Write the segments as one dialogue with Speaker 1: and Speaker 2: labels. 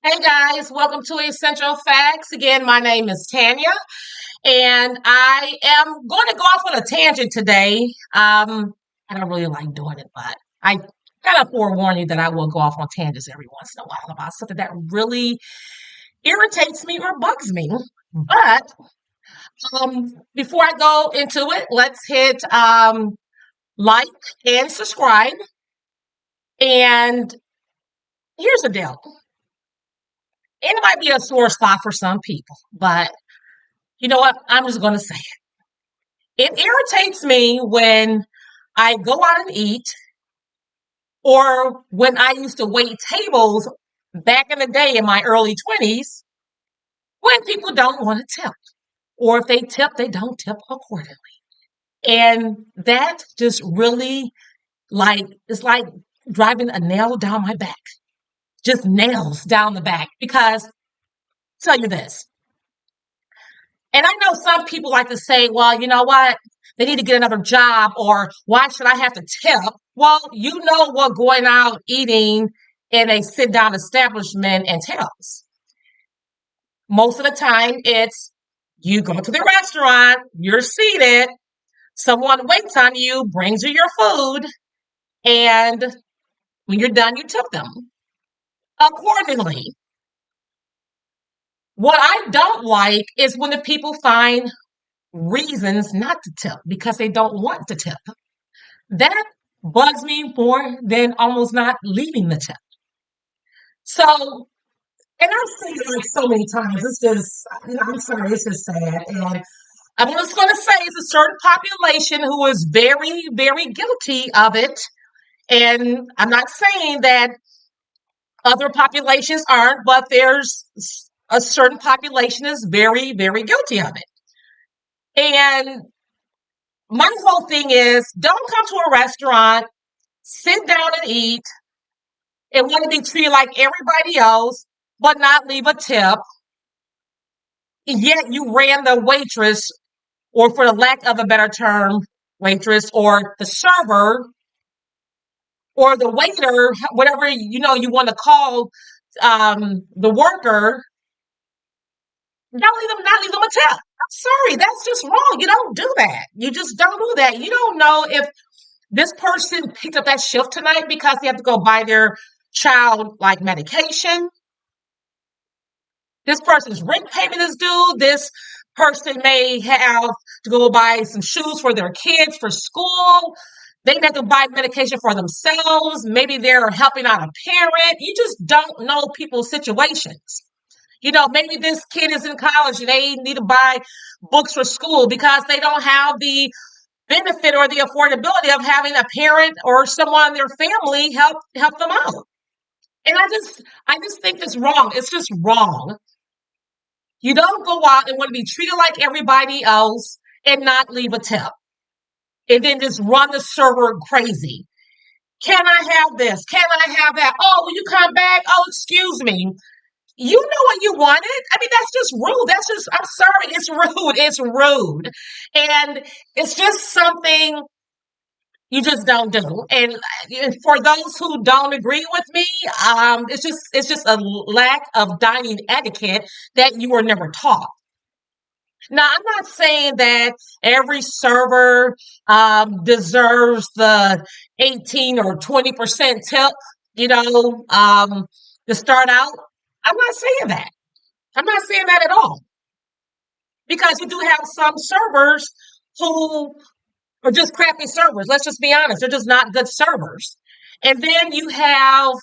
Speaker 1: Hey guys, welcome to Essential Facts. Again, my name is Tanya, and I am going to go off on a tangent today. I don't really like doing it, but I kind of forewarn you that I will go off on tangents every once in a while about something that really irritates me or bugs me. But before I go into it, let's hit like and subscribe. And here's the deal. It might be a sore spot for some people, but you know what? I'm just going to say it irritates me when I go out and eat or when I used to wait tables back in the day in my early 20s when people don't want to tip. Or if they tip, they don't tip accordingly. And that just really it's like driving a nail down my back, just nails down the back. Because tell you this, and I know some people like to say, well, you know what? They need to get another job, or why should I have to tip? Well, you know what going out eating in a sit down establishment entails. Most of the time, it's you go to the restaurant, you're seated, someone waits on you, brings you your food, and when you're done, you tip them accordingly. What I don't like is when the people find reasons not to tip because they don't want to tip. That bugs me more than almost not leaving the tip. So, and I've seen it like so many times. It's just, I'm sorry, it's just sad. And I'm just going to say it's a certain population who is very, very guilty of it. And I'm not saying that other populations aren't, but there's a certain population is very, very guilty of it. And my whole thing is don't come to a restaurant, sit down and eat, and want to be treated like everybody else, but not leave a tip. Yet you ran the waitress, or for the lack of a better term, waitress, or the server, or the waiter, whatever you want to call the worker. Not leave them a tip. I'm sorry, that's just wrong. You don't do that. You just don't do that. You don't know if this person picked up that shift tonight because they have to go buy their child like medication. This person's rent payment is due. This person may have to go buy some shoes for their kids for school. They have to buy medication for themselves. Maybe they're helping out a parent. You just don't know people's situations. Maybe this kid is in college and they need to buy books for school because they don't have the benefit or the affordability of having a parent or someone in their family help them out. And I just think it's wrong. It's just wrong. You don't go out and want to be treated like everybody else and not leave a tip. And then just run the server crazy. Can I have this? Can I have that? Oh, will you come back? Oh, excuse me. You know what you wanted. I mean, that's just rude. I'm sorry, it's rude. It's rude. And it's just something you just don't do. And for those who don't agree with me, it's just a lack of dining etiquette that you were never taught. Now, I'm not saying that every server deserves the 18 or 20% tip, to start out. I'm not saying that. I'm not saying that at all. Because you do have some servers who are just crappy servers. Let's just be honest. They're just not good servers. And then you have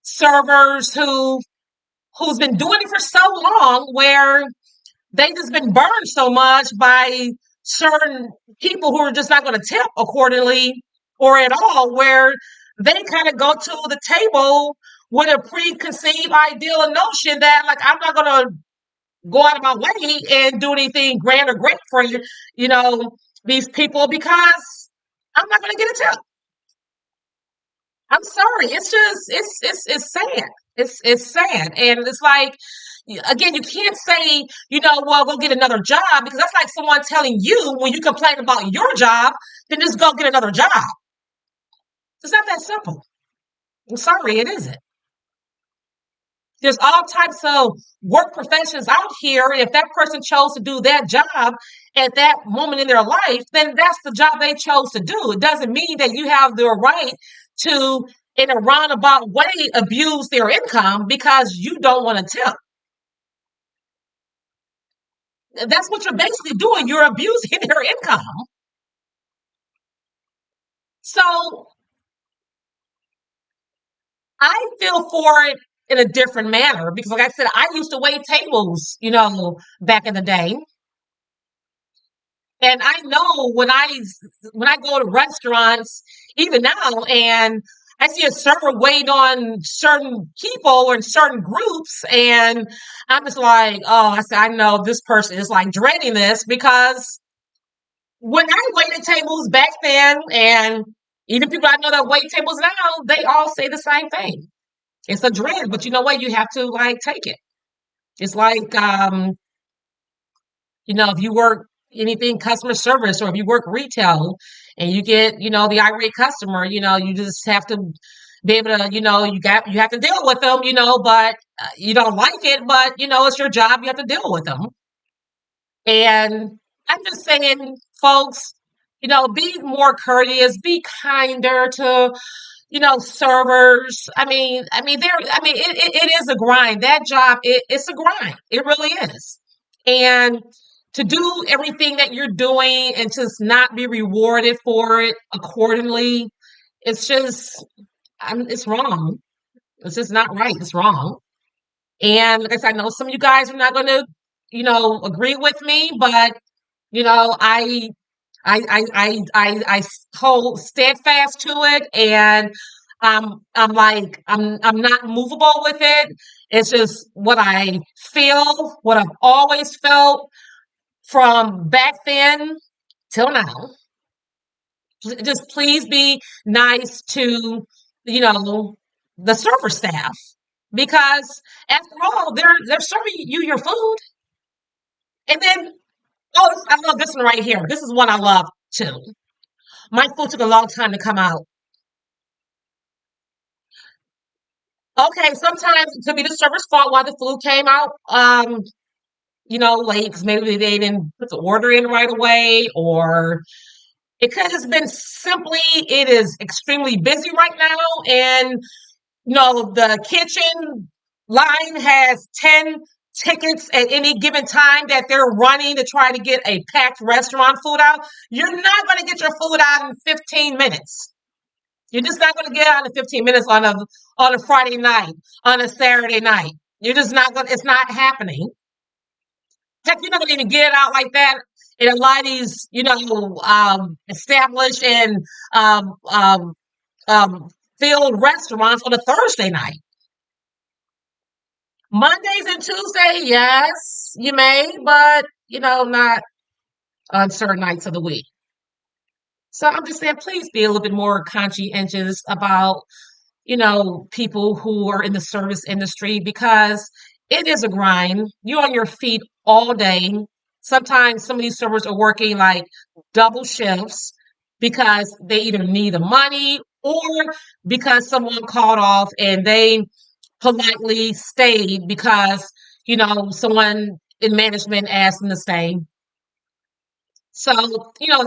Speaker 1: servers who's been doing it for so long where they just been burned so much by certain people who are just not going to tip accordingly or at all, where they kind of go to the table with a preconceived ideal and notion that like I'm not going to go out of my way and do anything grand or great for you know, these people because I'm not going to get a tip. I'm sorry. It's just it's sad. It's sad, and it's like again, you can't say well, go get another job because that's like someone telling you when you complain about your job, then just go get another job. It's not that simple. I'm sorry, it isn't. There's all types of work professions out here. If that person chose to do that job at that moment in their life, then that's the job they chose to do. It doesn't mean that you have the right to, in a roundabout way, abuse their income because you don't want to tip. That's what you're basically doing. You're abusing their income. So I feel for it in a different manner because, like I said, I used to wait tables, back in the day. And I know when I go to restaurants, even now, and I see a server wait on certain people or in certain groups, and I'm just like, oh, I said, I know this person is like dreading this because when I waited tables back then, and even people I know that wait tables now, they all say the same thing. It's a dread, but you know what? You have to like take it. It's like if you work anything customer service or if you work retail and you get, the irate customer, you just have to be able to, you have to deal with them, but you don't like it, but it's your job. You have to deal with them. And I'm just saying, folks, be more courteous, be kinder to, servers. It is a grind. That job, it's a grind. It really is. And to do everything that you're doing and just not be rewarded for it accordingly, it's just, it's wrong. It's just not right. It's wrong. And like I said, I know some of you guys are not going to, agree with me, but I I hold steadfast to it, and I'm not movable with it. It's just what I feel, what I've always felt from back then till now. Just please be nice to the server staff because after all, they're serving you your food, and then I love this one right here. This is one I love too. My food took a long time to come out. Okay, sometimes it could be the server's fault why the food came out, late because maybe they didn't put the order in right away, or it could have been simply it is extremely busy right now, and the kitchen line has 10 tickets at any given time that they're running to try to get a packed restaurant food out. You're not going to get your food out in 15 minutes. You're just not going to get out in 15 minutes on a Friday night, on a Saturday night. You're just not going. It's not happening. Heck, you're not going to even get it out like that in a lot of these, established and um, um, um, filled restaurants on a Thursday night. Mondays and Tuesday, yes, you may, but not on certain nights of the week. So I'm just saying, please be a little bit more conscientious about people who are in the service industry because it is a grind. You're on your feet all day. Sometimes some of these servers are working like double shifts because they either need the money or because someone called off and they politely stayed because, someone in management asked them to stay. So,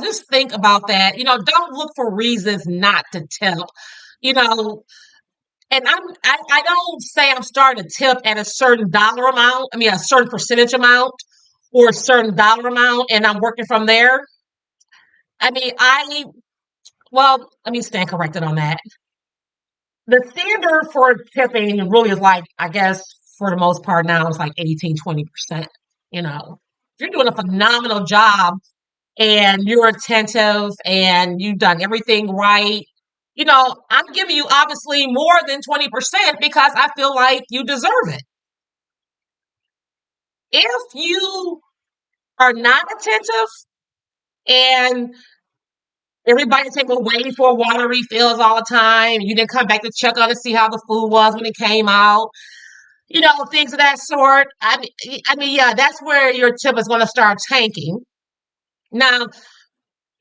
Speaker 1: just think about that. Don't look for reasons not to tip. You know, and I don't say I'm starting to tip at a certain dollar amount. I mean, a certain percentage amount or a certain dollar amount, and I'm working from there. I mean, well, let me stand corrected on that. The standard for tipping really is like, I guess, for the most part now, it's like 18-20%. If you're doing a phenomenal job and you're attentive and you've done everything right, I'm giving you obviously more than 20% because I feel like you deserve it. If you are not attentive and everybody's table waiting for water refills all the time, you didn't come back to check on to see how the food was when it came out, things of that sort. Yeah, that's where your tip is going to start tanking. Now,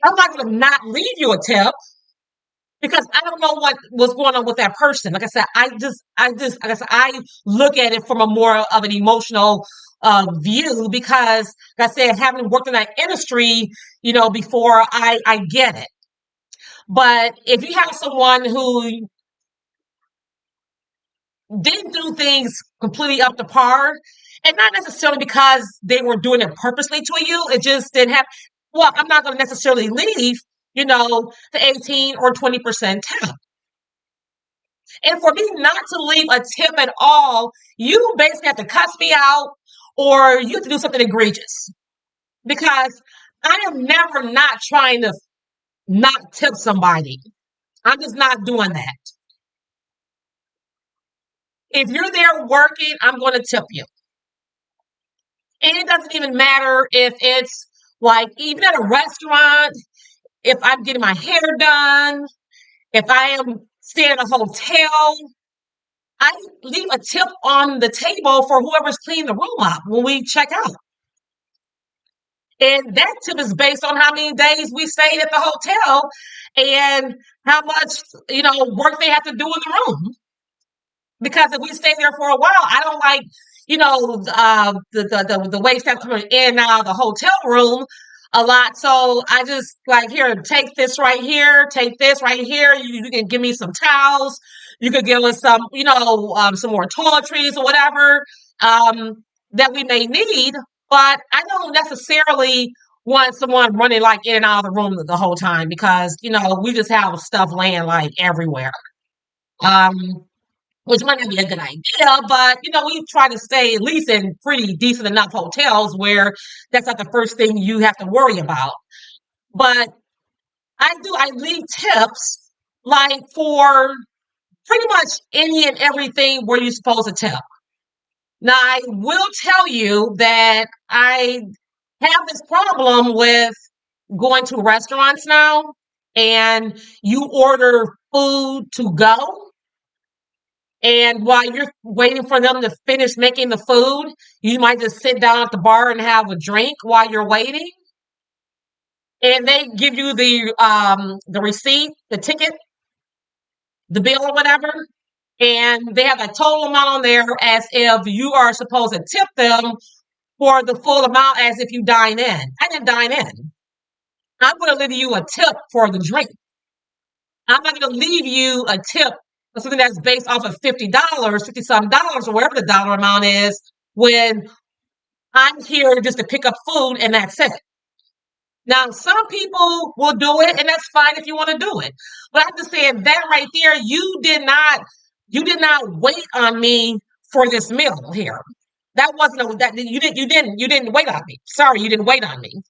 Speaker 1: I'm not going to not leave you a tip because I don't know what was going on with that person. Like I said, like I said, I look at it from a more of an emotional view because, like I said, having worked in that industry, before, I get it. But if you have someone who didn't do things completely up to par, and not necessarily because they were doing it purposely to you, it just didn't have. Well, I'm not going to necessarily leave, the 18 or 20% tip. And for me not to leave a tip at all, you basically have to cuss me out or you have to do something egregious because I am never not trying to not tip somebody. I'm just not doing that. If you're there working, I'm going to tip you. And it doesn't even matter if it's like, even at a restaurant, if I'm getting my hair done, if I am staying at a hotel, I leave a tip on the table for whoever's cleaning the room up when we check out. And that tip is based on how many days we stayed at the hotel and how much, work they have to do in the room. Because if we stay there for a while, I don't like, the wait staff coming in and out of the hotel room a lot. So I just like, here, take this right here, take this right here. You can give me some towels. You could give us some, some more toiletries or whatever that we may need. But I don't necessarily want someone running like in and out of the room the whole time because, we just have stuff laying like everywhere. Um, which might not be a good idea, but we try to stay at least in pretty decent enough hotels where that's not the first thing you have to worry about. But I leave tips like for pretty much any and everything where you're supposed to tip. Now, I will tell you that I have this problem with going to restaurants now and you order food to go. And while you're waiting for them to finish making the food, you might just sit down at the bar and have a drink while you're waiting. And they give you the receipt, the ticket, the bill or whatever. And they have a total amount on there as if you are supposed to tip them for the full amount as if you dine in. I didn't dine in. I'm going to leave you a tip for the drink. I'm not going to leave you a tip for something that's based off of $50, 50 some dollars, or whatever the dollar amount is, when I'm here just to pick up food and that's it. Now, some people will do it, and that's fine if you want to do it. But I'm just saying that right there, you did not wait on me for this meal here. That wasn't that you didn't wait on me. Sorry, you didn't wait on me.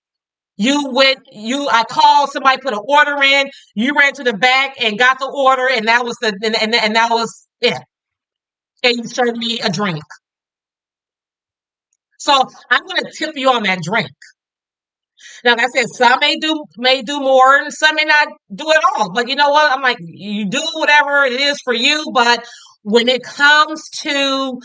Speaker 1: I called, somebody put an order in, you ran to the back and got the order, and that was and that was it. And you served me a drink. So I'm gonna tip you on that drink. Now, like I said, some may do more, and some may not do it all. But you know what? I'm like, you do whatever it is for you. But when it comes to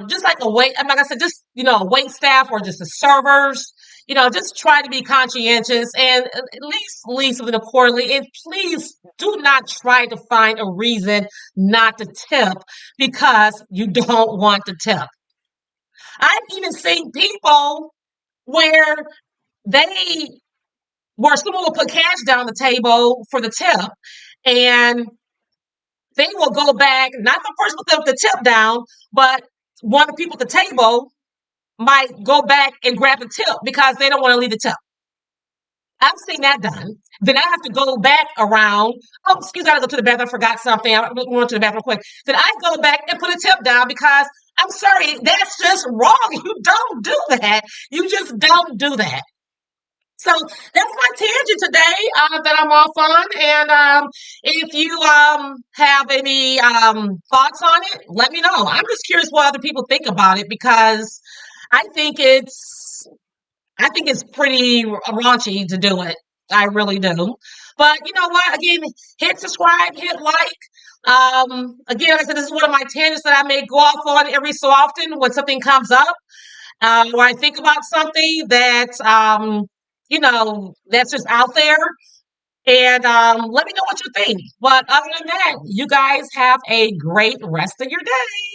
Speaker 1: just like a wait, like I said, just wait staff or just the servers, just try to be conscientious and at least leave something accordingly. And please do not try to find a reason not to tip because you don't want to tip. I've even seen people where they where someone will put cash down the table for the tip and they will go back, not the person with the tip down, but one of the people at the table might go back and grab the tip because they don't want to leave the tip. I've seen that done. Then I have to go back around. Oh, excuse me, I gotta go to the bathroom. I forgot something. I went to the bathroom quick. Then I go back and put a tip down because I'm sorry, that's just wrong. You don't do that. You just don't do that. So that's my tangent today that I'm off on. And if you have any thoughts on it, let me know. I'm just curious what other people think about it because I think it's I think it's pretty raunchy to do it. I really do. But you know what? Again, hit subscribe, hit like. Again, like I said, this is one of my tangents that I may go off on every so often when something comes up. When I think about something that that's just out there, And let me know what you think. But other than that, you guys have a great rest of your day.